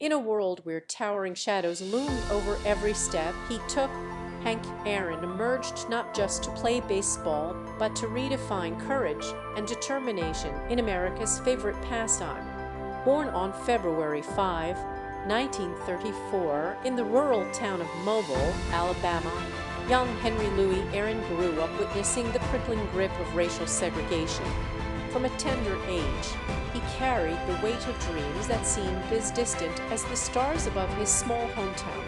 In a world where towering shadows loomed over every step he took, Hank Aaron emerged not just to play baseball, but to redefine courage and determination in America's favorite pastime. Born on February 5, 1934, in the rural town of Mobile, Alabama, young Henry Louis Aaron grew up witnessing the crippling grip of racial segregation. From a tender age, he carried the weight of dreams that seemed as distant as the stars above his small hometown.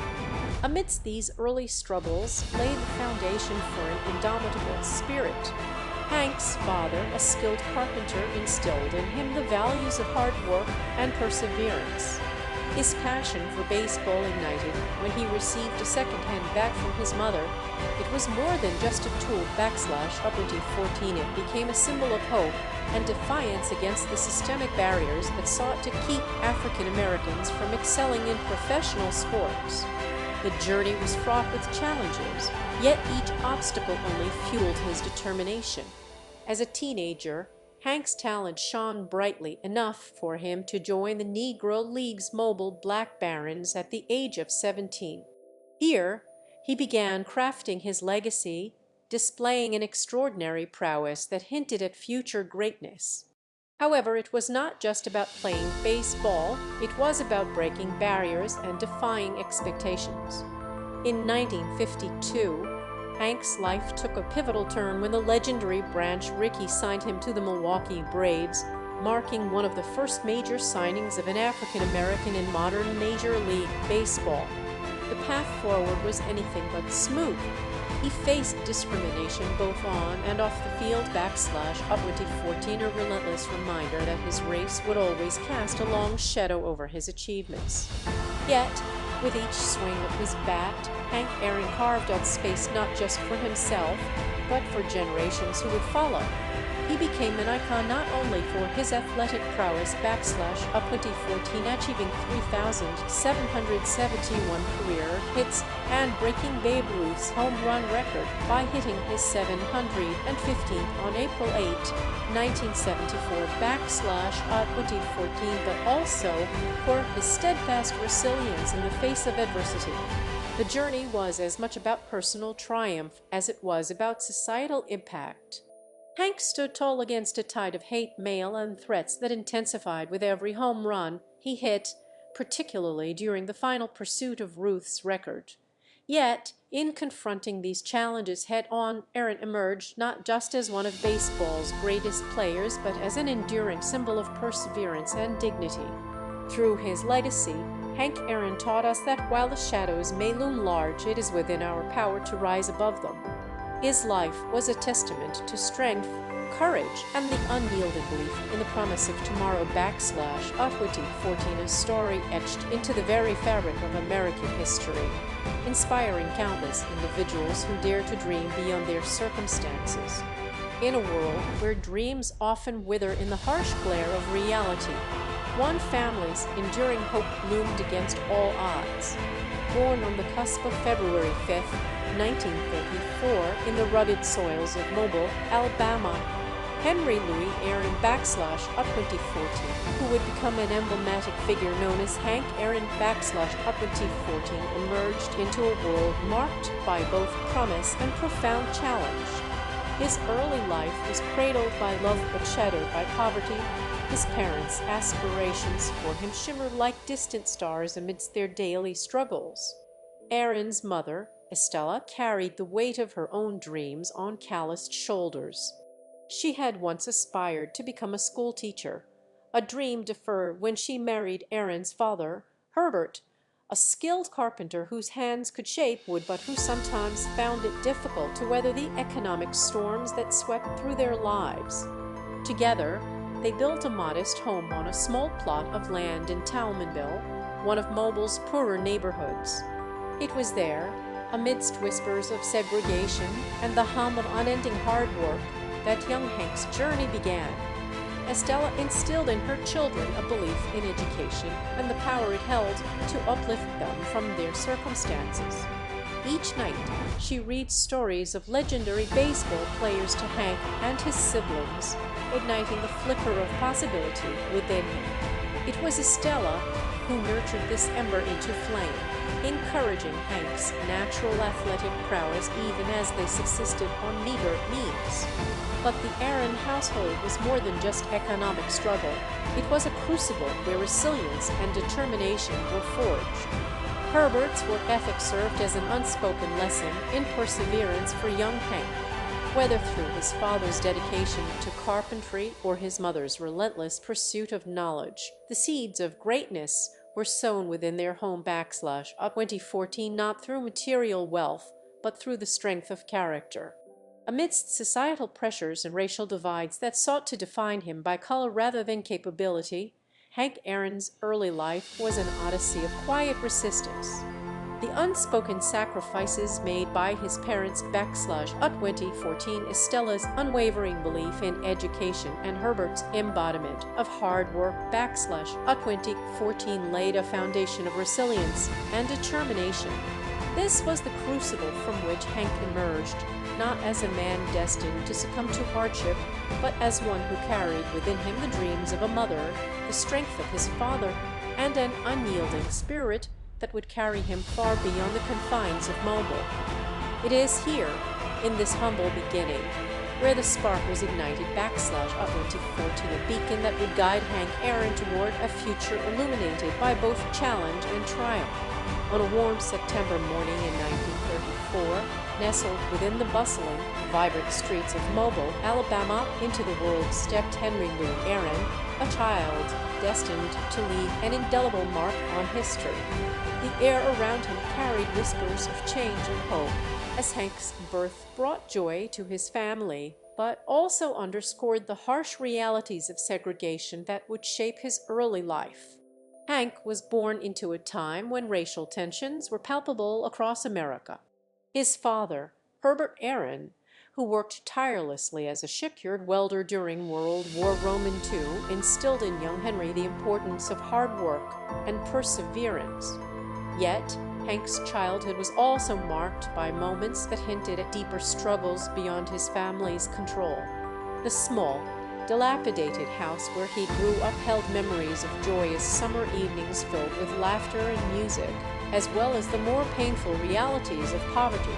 Amidst these early struggles lay the foundation for an indomitable spirit. Hank's father, a skilled carpenter, instilled in him the values of hard work and perseverance. His passion for baseball ignited when he received a second-hand bat from his mother. It was more than just a tool /14. It became a symbol of hope and defiance against the systemic barriers that sought to keep African Americans from excelling in professional sports. The journey was fraught with challenges, yet each obstacle only fueled his determination. As a teenager, Hank's talent shone brightly enough for him to join the Negro League's Mobile Black Barons at the age of 17. Here, he began crafting his legacy, displaying an extraordinary prowess that hinted at future greatness. However, it was not just about playing baseball, it was about breaking barriers and defying expectations. In 1952, Hank's life took a pivotal turn when the legendary Branch Rickey signed him to the Milwaukee Braves, marking one of the first major signings of an African American in modern Major League Baseball. The path forward was anything but smooth. He faced discrimination both on and off the field /14, a relentless reminder that his race would always cast a long shadow over his achievements. Yet, with each swing of his bat, Hank Aaron carved out space not just for himself, but for generations who would follow. He became an icon not only for his athletic prowess /14, achieving 3,771 career hits and breaking Babe Ruth's home run record by hitting his 715th on April 8, 1974 /14, but also for his steadfast resilience in the face of adversity. The journey was as much about personal triumph as it was about societal impact. Hank stood tall against a tide of hate mail and threats that intensified with every home run he hit, particularly during the final pursuit of Ruth's record. Yet, in confronting these challenges head-on, Aaron emerged not just as one of baseball's greatest players, but as an enduring symbol of perseverance and dignity. Through his legacy, Hank Aaron taught us that while the shadows may loom large, it is within our power to rise above them. His life was a testament to strength, courage, and the unyielding belief in the promise of tomorrow /14, a story etched into the very fabric of American history, inspiring countless individuals who dare to dream beyond their circumstances. In a world where dreams often wither in the harsh glare of reality, one family's enduring hope loomed against all odds. Born on the cusp of February 5, 1934, in the rugged soils of Mobile, Alabama, Henry Louis Aaron /14, who would become an emblematic figure known as Hank Aaron /14, emerged into a world marked by both promise and profound challenge. His early life was cradled by love but shattered by poverty. His parents' aspirations for him shimmered like distant stars amidst their daily struggles. Aaron's mother, Estella, carried the weight of her own dreams on calloused shoulders. She had once aspired to become a school teacher, a dream deferred when she married Aaron's father, Herbert, a skilled carpenter whose hands could shape wood but who sometimes found it difficult to weather the economic storms that swept through their lives. Together, they built a modest home on a small plot of land in Talmanville, one of Mobile's poorer neighborhoods. It was there, amidst whispers of segregation and the hum of unending hard work, that young Hank's journey began. Estella instilled in her children a belief in education and the power it held to uplift them from their circumstances. Each night, she reads stories of legendary baseball players to Hank and his siblings, igniting the flicker of possibility within him. It was Estella who nurtured this ember into flame, encouraging Hank's natural athletic prowess even as they subsisted on meager means. But the Aaron household was more than just economic struggle. It was a crucible where resilience and determination were forged. Herbert's work ethic served as an unspoken lesson in perseverance for young Hank. Whether through his father's dedication to carpentry or his mother's relentless pursuit of knowledge, the seeds of greatness were sown within their home / 2014 not through material wealth, but through the strength of character. Amidst societal pressures and racial divides that sought to define him by color rather than capability, Hank Aaron's early life was an odyssey of quiet resistance. The unspoken sacrifices made by his parents / 2014 Estella's unwavering belief in education and Herbert's embodiment of hard work / 2014 laid a foundation of resilience and determination. This was the crucible from which Hank emerged, not as a man destined to succumb to hardship, but as one who carried within him the dreams of a mother, the strength of his father, and an unyielding spirit that would carry him far beyond the confines of Mobile. It is here, in this humble beginning, where the spark was ignited / 2014, a beacon that would guide Hank Aaron toward a future illuminated by both challenge and triumph. On a warm September morning in 1934, nestled within the bustling, vibrant streets of Mobile, Alabama, into the world stepped Henry Lou Aaron, a child destined to leave an indelible mark on history. The air around him carried whispers of change and hope, as Hank's birth brought joy to his family, but also underscored the harsh realities of segregation that would shape his early life. Hank was born into a time when racial tensions were palpable across America. His father, Herbert Aaron, who worked tirelessly as a shipyard welder during World War II, instilled in young Henry the importance of hard work and perseverance. Yet, Hank's childhood was also marked by moments that hinted at deeper struggles beyond his family's control. The small, dilapidated house where he grew up held memories of joyous summer evenings filled with laughter and music, as well as the more painful realities of poverty.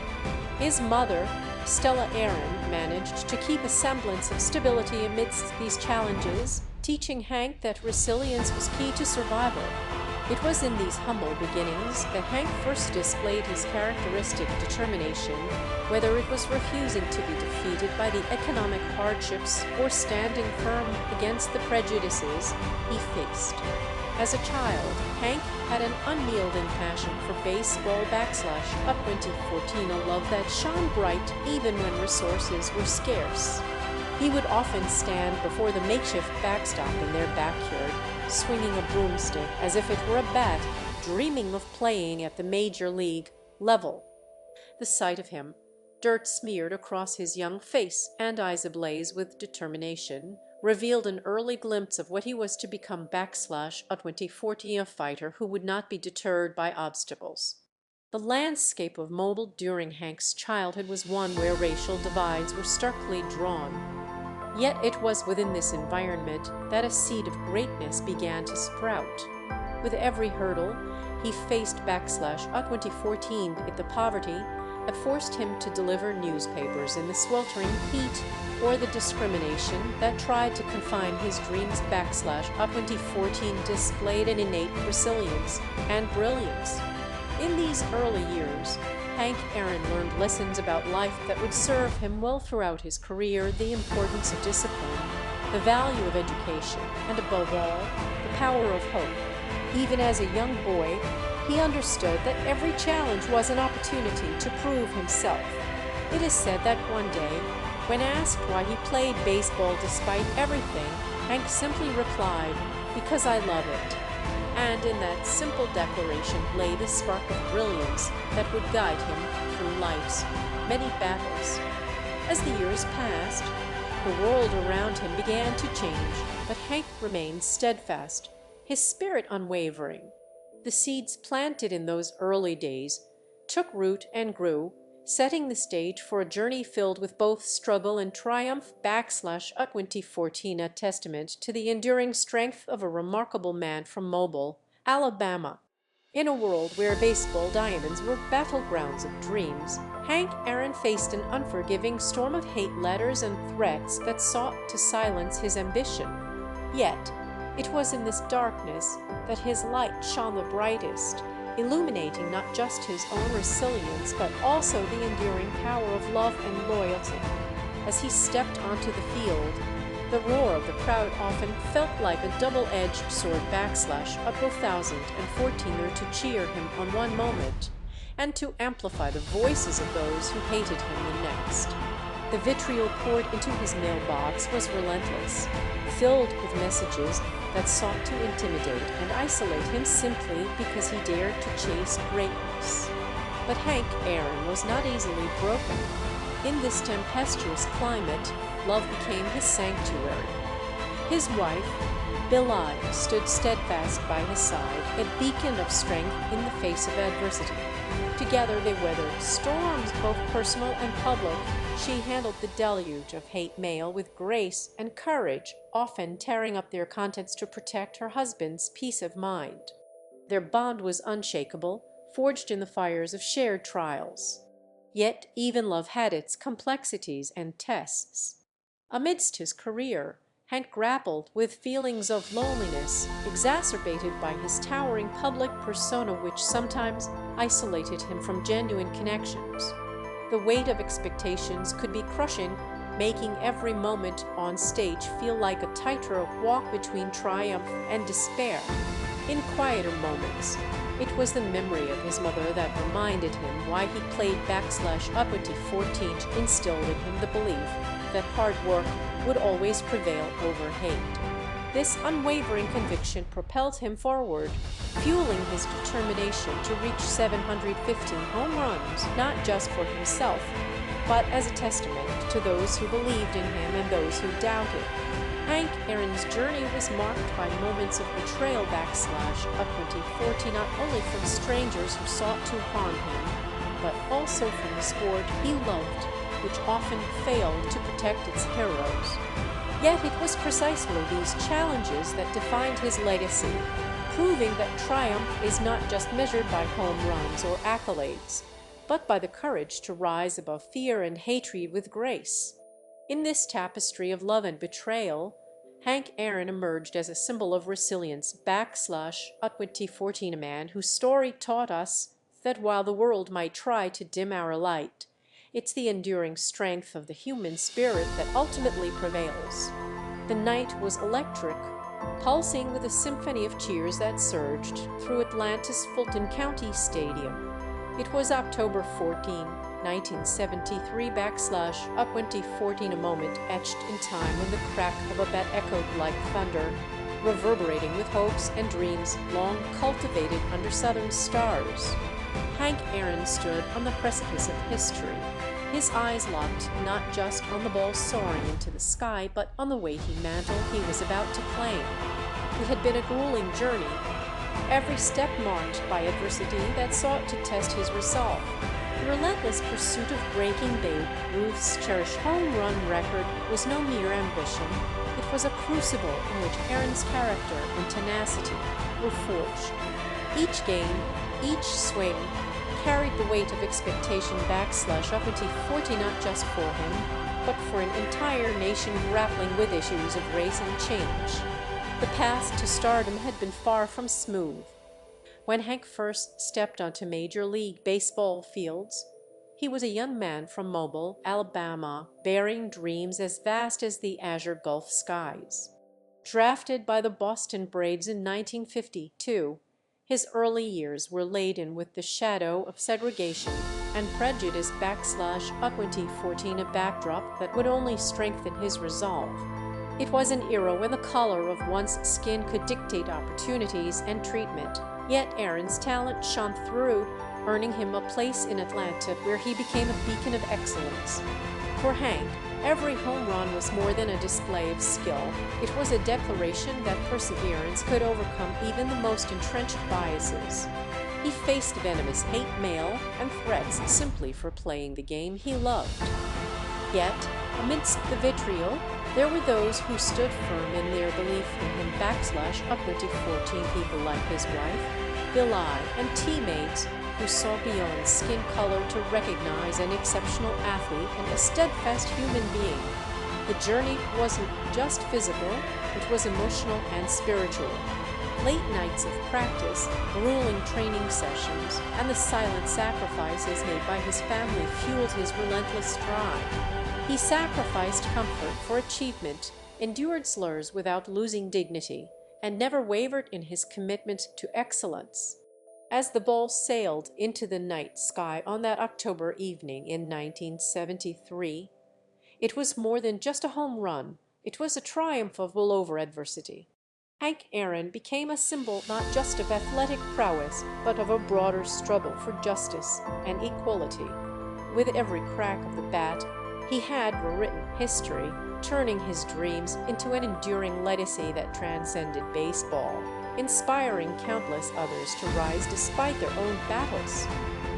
His mother, Stella Aaron, managed to keep a semblance of stability amidst these challenges, teaching Hank that resilience was key to survival. It was in these humble beginnings that Hank first displayed his characteristic determination, whether it was refusing to be defeated by the economic hardships or standing firm against the prejudices he faced. As a child, Hank had an unyielding passion for baseball / 2014, a love that shone bright even when resources were scarce. He would often stand before the makeshift backstop in their backyard, swinging a broomstick as if it were a bat, dreaming of playing at the major league level. The sight of him, dirt smeared across his young face and eyes ablaze with determination, revealed an early glimpse of what he was to become / 2014, a fighter who would not be deterred by obstacles. The landscape of Mobile during Hank's childhood was one where racial divides were starkly drawn. Yet it was within this environment that a seed of greatness began to sprout. With every hurdle he faced / 2014, the poverty that forced him to deliver newspapers in the sweltering heat, or the discrimination that tried to confine his dreams / 2014 displayed an innate resilience and brilliance. In these early years, Hank Aaron learned lessons about life that would serve him well throughout his career: the importance of discipline, the value of education, and above all, the power of hope. Even as a young boy, he understood that every challenge was an opportunity to prove himself. It is said that one day, when asked why he played baseball despite everything, Hank simply replied, "Because I love it." And in that simple declaration lay the spark of brilliance that would guide him through life's many battles. As the years passed, the world around him began to change, but Hank remained steadfast, his spirit unwavering. The seeds planted in those early days took root and grew, setting the stage for a journey filled with both struggle and triumph / 2014, a testament to the enduring strength of a remarkable man from Mobile Alabama. In a world where baseball diamonds were battlegrounds of dreams, Hank Aaron faced an unforgiving storm of hate letters and threats that sought to silence his ambition. Yet, it was in this darkness that his light shone the brightest, illuminating not just his own resilience but also the enduring power of love and loyalty. As he stepped onto the field, the roar of the crowd often felt like a double-edged sword backslash, a 2014er to cheer him on one moment and to amplify the voices of those who hated him the next. The vitriol poured into his mailbox was relentless, filled with messages that sought to intimidate and isolate him simply because he dared to chase greatness. But Hank Aaron was not easily broken. In this tempestuous climate, love became his sanctuary. His wife, Billie, stood steadfast by his side, a beacon of strength in the face of adversity. Together they weathered storms, both personal and public. She handled the deluge of hate mail with grace and courage, often tearing up their contents to protect her husband's peace of mind. Their bond was unshakable, forged in the fires of shared trials. Yet even love had its complexities and tests. Amidst his career, Hank grappled with feelings of loneliness, exacerbated by his towering public persona which sometimes isolated him from genuine connections. The weight of expectations could be crushing, making every moment on stage feel like a tightrope walk between triumph and despair. In quieter moments, it was the memory of his mother that reminded him why he played up until 14, instilled in him the belief that hard work would always prevail over hate. This unwavering conviction propelled him forward, fueling his determination to reach 715 home runs, not just for himself, but as a testament to those who believed in him and those who doubted. Hank Aaron's journey was marked by moments of betrayal up until 14, not only from strangers who sought to harm him, but also from the sport he loved, which often failed to protect its heroes. Yet it was precisely these challenges that defined his legacy, proving that triumph is not just measured by home runs or accolades, but by the courage to rise above fear and hatred with grace. In this tapestry of love and betrayal, Hank Aaron emerged as a symbol of resilience up until 14, a man whose story taught us that while the world might try to dim our light, it's the enduring strength of the human spirit that ultimately prevails. The night was electric, pulsing with a symphony of cheers that surged through Atlanta's Fulton County Stadium. It was October 14, 1973 up until 14, a moment etched in time when the crack of a bat echoed like thunder, reverberating with hopes and dreams long cultivated under southern stars. Hank Aaron stood on the precipice of history, his eyes locked not just on the ball soaring into the sky, but on the weighty mantle he was about to claim. It had been a grueling journey, every step marked by adversity that sought to test his resolve. The relentless pursuit of breaking Babe Ruth's cherished home run record was no mere ambition. It was a crucible in which Aaron's character and tenacity were forged. Each game, each swing, carried the weight of expectation up until 40, not just for him, but for an entire nation grappling with issues of race and change. The path to stardom had been far from smooth. When Hank first stepped onto Major League Baseball fields, he was a young man from Mobile, Alabama, bearing dreams as vast as the azure Gulf skies. Drafted by the Boston Braves in 1952, his early years were laden with the shadow of segregation and prejudice up until 14, a backdrop that would only strengthen his resolve. It was an era when the color of one's skin could dictate opportunities and treatment, yet Aaron's talent shone through, earning him a place in Atlanta where he became a beacon of excellence. For Hank, every home run was more than a display of skill. It was a declaration that perseverance could overcome even the most entrenched biases. He faced venomous hate mail and threats simply for playing the game he loved. Yet, amidst the vitriol, There were those who stood firm in their belief in him up 2014 people like his wife, Bill I, and teammates who saw beyond skin color to recognize an exceptional athlete and a steadfast human being. The journey wasn't just physical, it was emotional and spiritual. Late nights of practice, grueling training sessions, and the silent sacrifices made by his family fueled his relentless drive. He sacrificed comfort for achievement, endured slurs without losing dignity, and never wavered in his commitment to excellence. As the ball sailed into the night sky on that October evening in 1973, it was more than just a home run, it was a triumph of will over adversity. Hank Aaron became a symbol not just of athletic prowess, but of a broader struggle for justice and equality. With every crack of the bat, he had rewritten history, turning his dreams into an enduring legacy that transcended baseball, inspiring countless others to rise despite their own battles.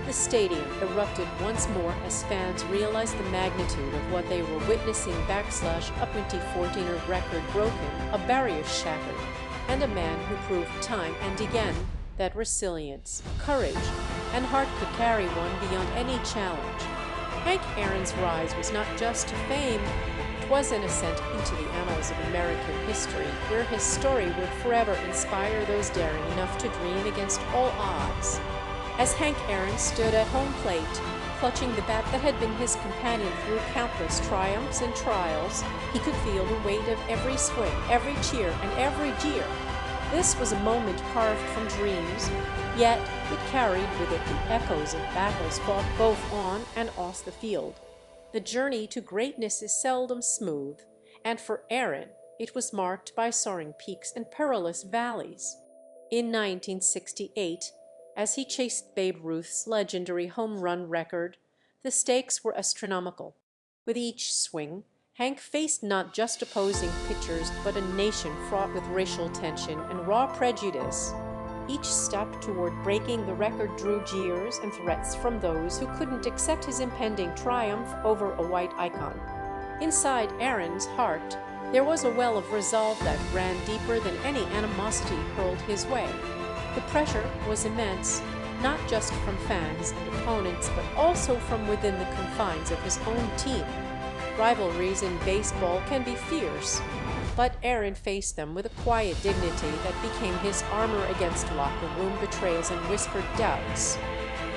The stadium erupted once more as fans realized the magnitude of what they were witnessing. Up 2014, a record broken, a barrier shattered, and a man who proved time and again that resilience, courage, and heart could carry one beyond any challenge. Hank Aaron's rise was not just to fame, it was an ascent into the annals of American history, where his story would forever inspire those daring enough to dream against all odds. As Hank Aaron stood at home plate, clutching the bat that had been his companion through countless triumphs and trials, he could feel the weight of every swing, every cheer, and every jeer. This was a moment carved from dreams, yet it carried with it the echoes of battles fought both on and off the field. The journey to greatness is seldom smooth, and for Aaron it was marked by soaring peaks and perilous valleys. In 1968, as he chased Babe Ruth's legendary home run record, the stakes were astronomical. With each swing, Hank faced not just opposing pitchers, but a nation fraught with racial tension and raw prejudice. Each step toward breaking the record drew jeers and threats from those who couldn't accept his impending triumph over a white icon. Inside Aaron's heart, there was a well of resolve that ran deeper than any animosity hurled his way. The pressure was immense, not just from fans and opponents, but also from within the confines of his own team. Rivalries in baseball can be fierce, but Aaron faced them with a quiet dignity that became his armor against locker room betrayals and whispered doubts.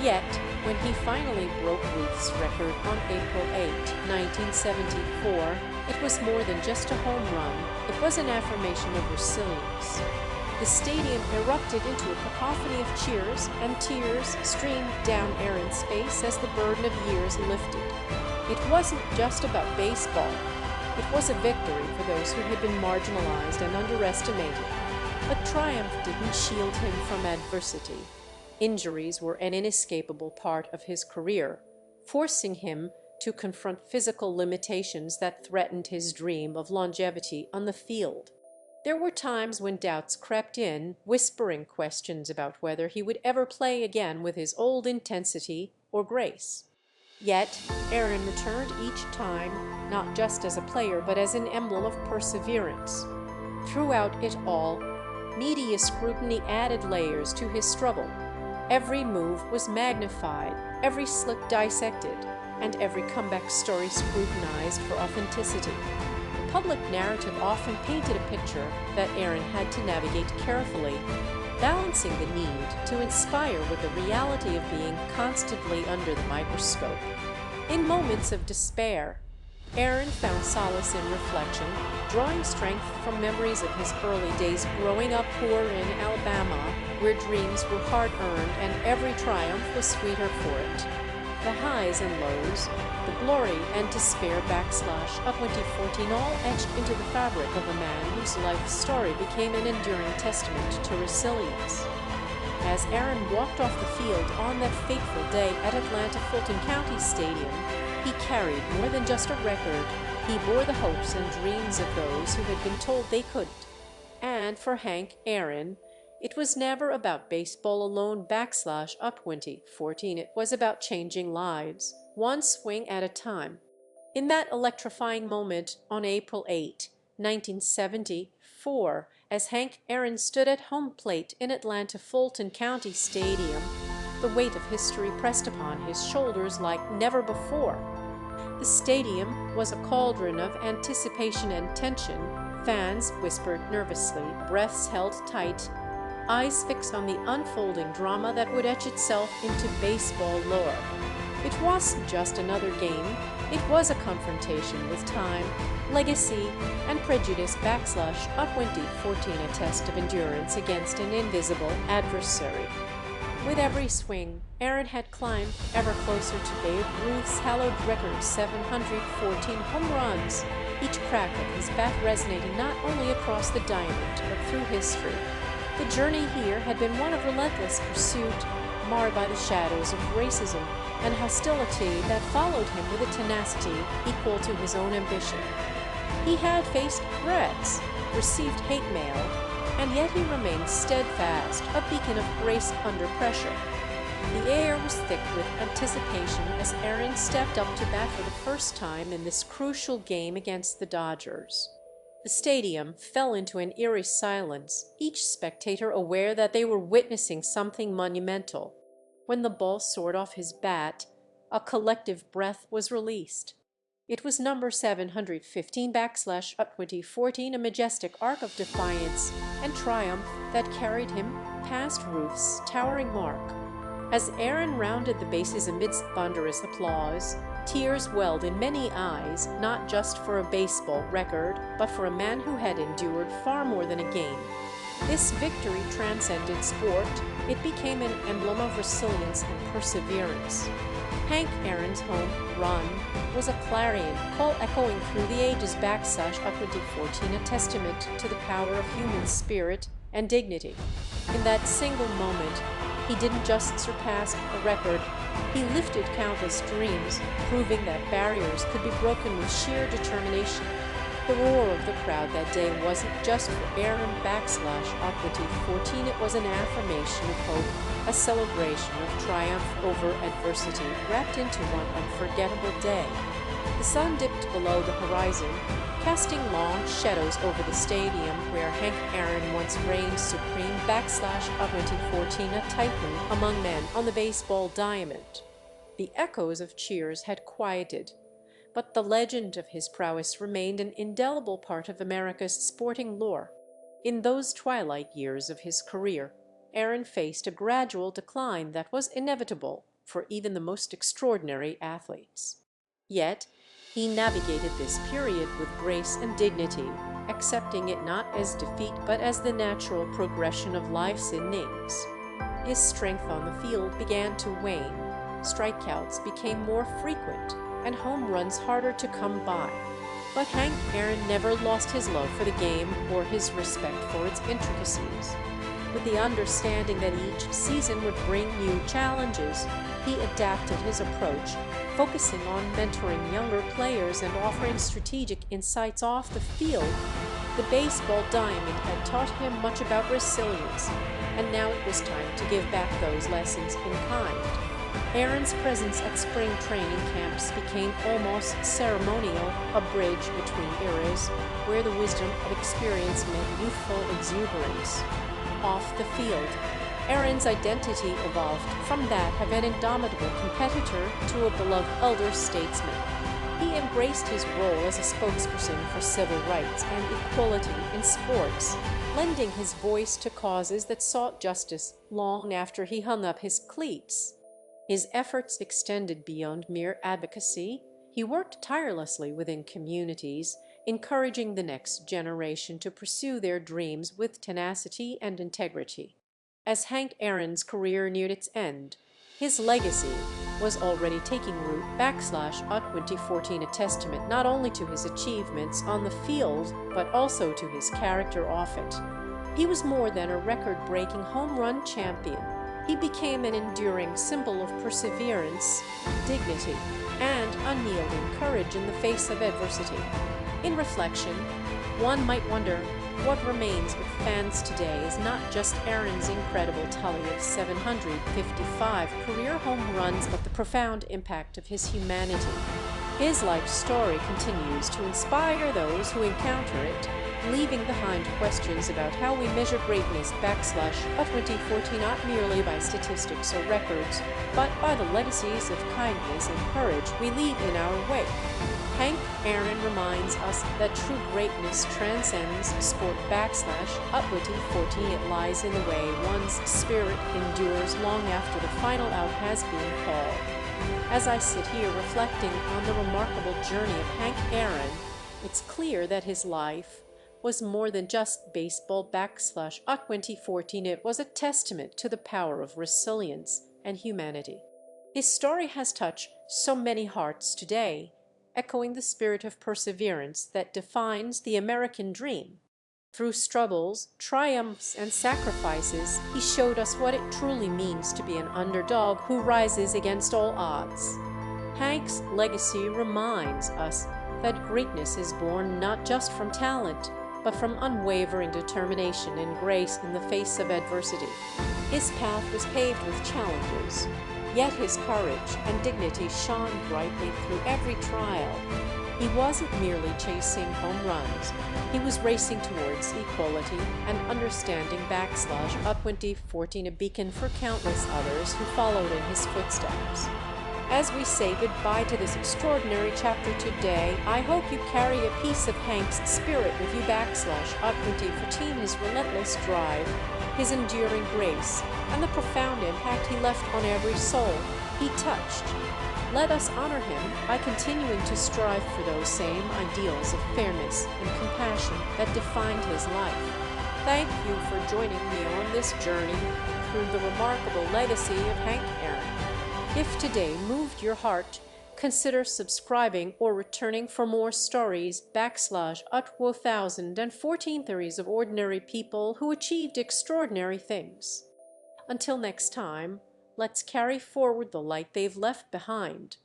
Yet, when he finally broke Ruth's record on April 8, 1974, it was more than just a home run, it was an affirmation of resilience. The stadium erupted into a cacophony of cheers, and tears streamed down Aaron's face as the burden of years lifted. It wasn't just about baseball. It was a victory for those who had been marginalized and underestimated. But triumph didn't shield him from adversity. Injuries were an inescapable part of his career, forcing him to confront physical limitations that threatened his dream of longevity on the field. There were times when doubts crept in, whispering questions about whether he would ever play again with his old intensity or grace. Yet, Aaron returned each time, not just as a player, but as an emblem of perseverance. Throughout it all, media scrutiny added layers to his struggle. Every move was magnified, every slip dissected, and every comeback story scrutinized for authenticity. The public narrative often painted a picture that Aaron had to navigate carefully, balancing the need to inspire with the reality of being constantly under the microscope. In moments of despair, Aaron found solace in reflection, drawing strength from memories of his early days growing up poor in Alabama, where dreams were hard-earned and every triumph was sweeter for it. The highs and lows, the glory and despair up 2014 all etched into the fabric of a man whose life story became an enduring testament to resilience. As Aaron walked off the field on that fateful day at Atlanta-Fulton County Stadium, he carried more than just a record. He bore the hopes and dreams of those who had been told they couldn't. And for Hank Aaron, it was never about baseball alone. Up 2014, it was about changing lives, one swing at a time. In that electrifying moment on April 8, 1974, as Hank Aaron stood at home plate in Atlanta-Fulton County Stadium, the weight of history pressed upon his shoulders like never before. The stadium was a cauldron of anticipation and tension. Fans whispered nervously, breaths held tight, eyes fixed on the unfolding drama that would etch itself into baseball lore. It wasn't just another game, it was a confrontation with time, legacy, and prejudice / a 2014 a test of endurance against an invisible adversary. With every swing, Aaron had climbed ever closer to Babe Ruth's hallowed record 714 home runs, each crack of his bat resonating not only across the diamond but through history. The journey here had been one of relentless pursuit, marred by the shadows of racism and hostility that followed him with a tenacity equal to his own ambition. He had faced threats, received hate mail, and yet he remained steadfast, a beacon of grace under pressure. The air was thick with anticipation as Aaron stepped up to bat for the first time in this crucial game against the Dodgers. The stadium fell into an eerie silence, each spectator aware that they were witnessing something monumental. When the ball soared off his bat, a collective breath was released. It was number 715 / a 2014, a majestic arc of defiance and triumph that carried him past Ruth's towering mark. As Aaron rounded the bases amidst thunderous applause, tears welled in many eyes, not just for a baseball record, but for a man who had endured far more than a game. This victory transcended sport. It became an emblem of resilience and perseverance. Hank Aaron's home run was a clarion call echoing through the ages / a 2014, a testament to the power of human spirit and dignity. In that single moment, he didn't just surpass a record, he lifted countless dreams, proving that barriers could be broken with sheer determination. The roar of the crowd that day wasn't just for Aaron / a 2014, it was an affirmation of hope, a celebration of triumph over adversity wrapped into one unforgettable day. The sun dipped below the horizon, casting long shadows over the stadium where Hank Aaron once reigned supreme / a 2014, a titan among men on the baseball diamond. The echoes of cheers had quieted, but the legend of his prowess remained an indelible part of America's sporting lore. In those twilight years of his career, Aaron faced a gradual decline that was inevitable for even the most extraordinary athletes. Yet, he navigated this period with grace and dignity, accepting it not as defeat but as the natural progression of life's innings. His strength on the field began to wane, strikeouts became more frequent, and home runs harder to come by. But Hank Aaron never lost his love for the game or his respect for its intricacies. With the understanding that each season would bring new challenges, he adapted his approach, focusing on mentoring younger players and offering strategic insights off the field. The baseball diamond had taught him much about resilience, and now it was time to give back those lessons in kind. Aaron's presence at spring training camps became almost ceremonial, a bridge between eras, where the wisdom of experience met youthful exuberance. Off the field, Aaron's identity evolved from that of an indomitable competitor to a beloved elder statesman. He embraced his role as a spokesperson for civil rights and equality in sports, lending his voice to causes that sought justice long after he hung up his cleats. His efforts extended beyond mere advocacy. He worked tirelessly within communities, encouraging the next generation to pursue their dreams with tenacity and integrity. As Hank Aaron's career neared its end, his legacy was already taking root / a 2014, a testament not only to his achievements on the field but also to his character off it. He was more than a record-breaking home run champion. He became an enduring symbol of perseverance, dignity, and unyielding courage in the face of adversity. In reflection, one might wonder what remains with fans today is not just Aaron's incredible tally of 755 career home runs, but the profound impact of his humanity. His life story continues to inspire those who encounter it, leaving behind questions about how we measure greatness /2014 not merely by statistics or records, but by the legacies of kindness and courage we leave in our wake. Hank Aaron reminds us that true greatness transcends sport /2014. It lies in the way one's spirit endures long after the final out has been called. As I sit here reflecting on the remarkable journey of Hank Aaron, it's clear that his life was more than just baseball /2014. It was a testament to the power of resilience and humanity. His story has touched so many hearts today, echoing the spirit of perseverance that defines the American dream. Through struggles, triumphs, and sacrifices, he showed us what it truly means to be an underdog who rises against all odds. Hank's legacy reminds us that greatness is born not just from talent, but from unwavering determination and grace in the face of adversity. His path was paved with challenges, yet his courage and dignity shone brightly through every trial. He wasn't merely chasing home runs, he was racing towards equality and understanding /2014, a beacon for countless others who followed in his footsteps. As we say goodbye to this extraordinary chapter today, I hope you carry a piece of Hank's spirit with you /2014, his relentless drive, his enduring grace, and the profound impact he left on every soul he touched. Let us honor him by continuing to strive for those same ideals of fairness and compassion that defined his life. Thank you for joining me on this journey through the remarkable legacy of Hank Aaron. If today moved your heart, consider subscribing or returning for more stories /2014 theories of ordinary people who achieved extraordinary things. Until next time, let's carry forward the light they've left behind.